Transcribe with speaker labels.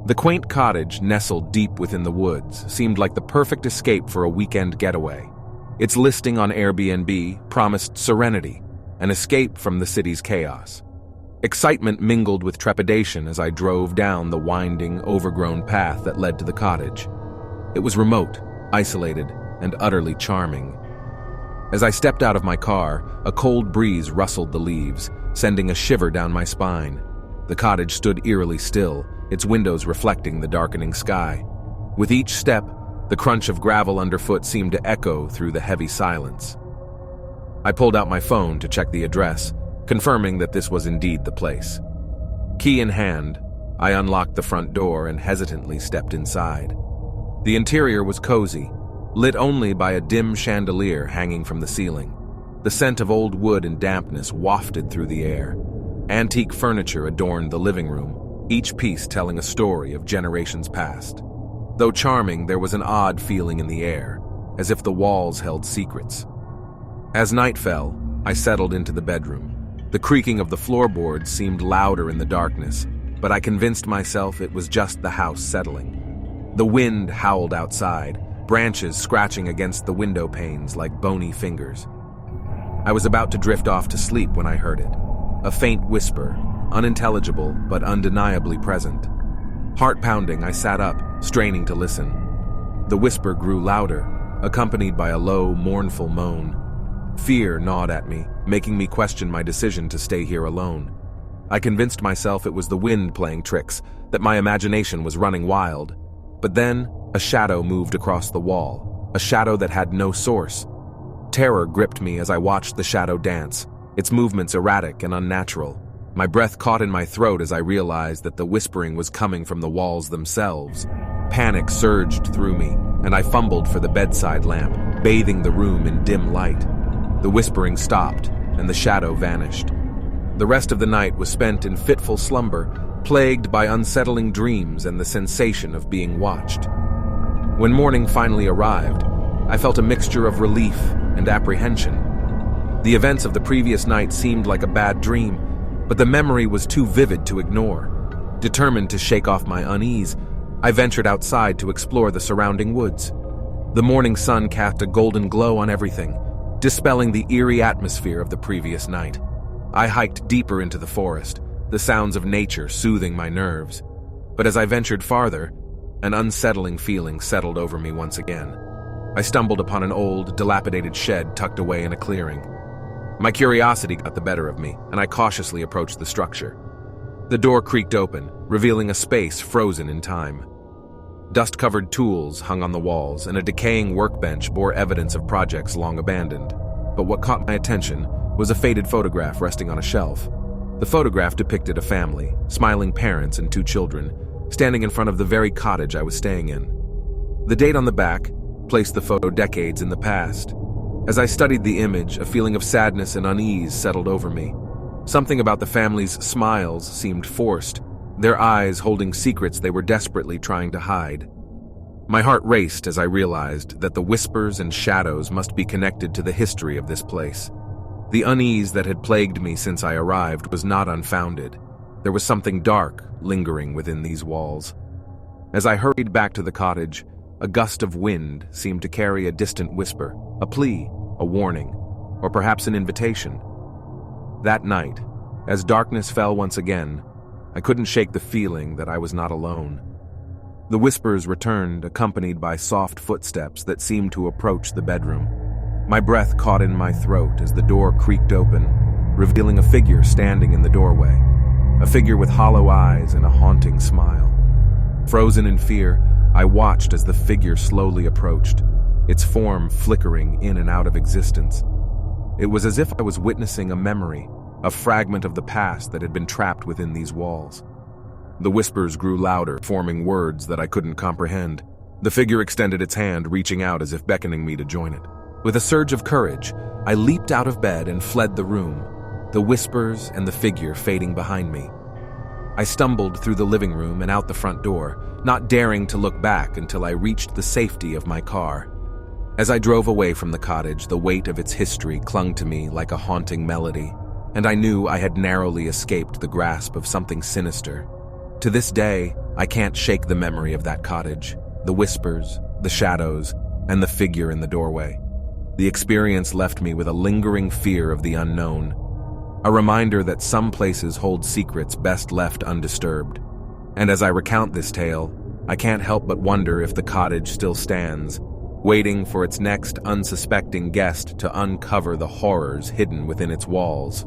Speaker 1: The quaint cottage, nestled deep within the woods, seemed like the perfect escape for a weekend getaway. Its listing on Airbnb promised serenity, an escape from the city's chaos. Excitement mingled with trepidation as I drove down the winding, overgrown path that led to the cottage. It was remote, isolated, and utterly charming. As I stepped out of my car, a cold breeze rustled the leaves, sending a shiver down my spine. The cottage stood eerily still, its windows reflecting the darkening sky. With each step, the crunch of gravel underfoot seemed to echo through the heavy silence. I pulled out my phone to check the address, confirming that this was indeed the place. Key in hand, I unlocked the front door and hesitantly stepped inside. The interior was cozy, lit only by a dim chandelier hanging from the ceiling. The scent of old wood and dampness wafted through the air. Antique furniture adorned the living room, each piece telling a story of generations past. Though charming, there was an odd feeling in the air, as if the walls held secrets. As night fell, I settled into the bedroom. The creaking of the floorboards seemed louder in the darkness, but I convinced myself it was just the house settling. The wind howled outside, branches scratching against the window panes like bony fingers. I was about to drift off to sleep when I heard it. A faint whisper, unintelligible but undeniably present. Heart-pounding, I sat up, straining to listen. The whisper grew louder, accompanied by a low, mournful moan. Fear gnawed at me, making me question my decision to stay here alone. I convinced myself it was the wind playing tricks, that my imagination was running wild. But then, a shadow moved across the wall, a shadow that had no source. Terror gripped me as I watched the shadow dance, its movements erratic and unnatural. My breath caught in my throat as I realized that the whispering was coming from the walls themselves. Panic surged through me, and I fumbled for the bedside lamp, bathing the room in dim light. The whispering stopped, and the shadow vanished. The rest of the night was spent in fitful slumber, plagued by unsettling dreams and the sensation of being watched. When morning finally arrived, I felt a mixture of relief and apprehension. The events of the previous night seemed like a bad dream, but the memory was too vivid to ignore. Determined to shake off my unease, I ventured outside to explore the surrounding woods. The morning sun cast a golden glow on everything, dispelling the eerie atmosphere of the previous night. I hiked deeper into the forest, the sounds of nature soothing my nerves. But as I ventured farther, an unsettling feeling settled over me once again. I stumbled upon an old, dilapidated shed tucked away in a clearing. My curiosity got the better of me, and I cautiously approached the structure. The door creaked open, revealing a space frozen in time. Dust-covered tools hung on the walls, and a decaying workbench bore evidence of projects long abandoned. But what caught my attention was a faded photograph resting on a shelf. The photograph depicted a family, smiling parents and 2 children, standing in front of the very cottage I was staying in. The date on the back placed the photo decades in the past. As I studied the image, a feeling of sadness and unease settled over me. Something about the family's smiles seemed forced, their eyes holding secrets they were desperately trying to hide. My heart raced as I realized that the whispers and shadows must be connected to the history of this place. The unease that had plagued me since I arrived was not unfounded. There was something dark lingering within these walls. As I hurried back to the cottage, a gust of wind seemed to carry a distant whisper, a plea, a warning, or perhaps an invitation. That night, as darkness fell once again, I couldn't shake the feeling that I was not alone. The whispers returned, accompanied by soft footsteps that seemed to approach the bedroom. My breath caught in my throat as the door creaked open, revealing a figure standing in the doorway, a figure with hollow eyes and a haunting smile. Frozen in fear, I watched as the figure slowly approached, its form flickering in and out of existence. It was as if I was witnessing a memory, a fragment of the past that had been trapped within these walls. The whispers grew louder, forming words that I couldn't comprehend. The figure extended its hand, reaching out as if beckoning me to join it. With a surge of courage, I leaped out of bed and fled the room, the whispers and the figure fading behind me. I stumbled through the living room and out the front door, not daring to look back until I reached the safety of my car. As I drove away from the cottage, the weight of its history clung to me like a haunting melody, and I knew I had narrowly escaped the grasp of something sinister. To this day, I can't shake the memory of that cottage, the whispers, the shadows, and the figure in the doorway. The experience left me with a lingering fear of the unknown, a reminder that some places hold secrets best left undisturbed. And as I recount this tale, I can't help but wonder if the cottage still stands, waiting for its next unsuspecting guest to uncover the horrors hidden within its walls.